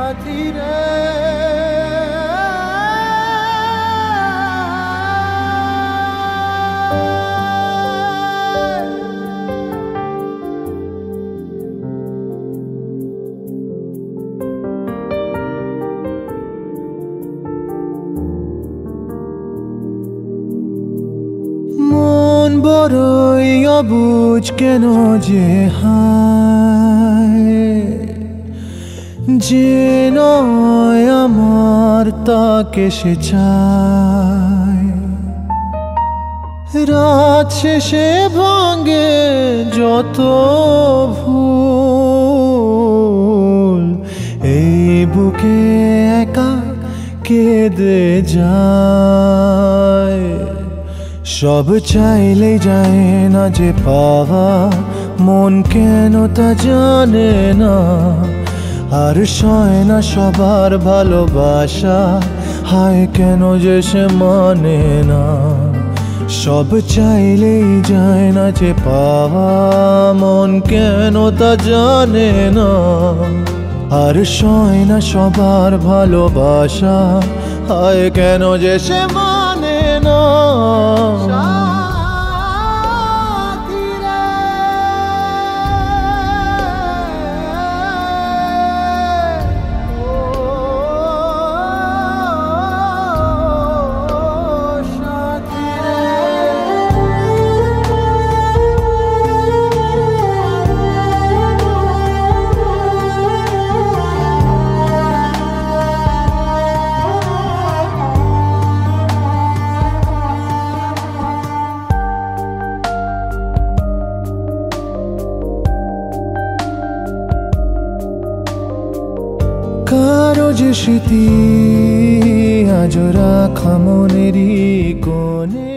সাথী রে। মন বড়ই অবুঝ কেন যে হায়, যে নয় আমার তাকে সে চায়। রাত শেষে ভাঙে যত ভুল, এই বুকে একা কেঁদে যায়। সব চাইলে যায় না যে পাওয়া, মন কেন তা জানে না। আর সয় না সবার ভালোবাসা, হায় কেন যে সে মানে না। সব চাইলেই যায় না যে পাওয়া, মন কেন তা জানে না। আর সয় না সবার ভালোবাসা, হায় কেন যে সে মানে না। কারো যে স্মৃতি আজ রাখা মনেরই কোণে।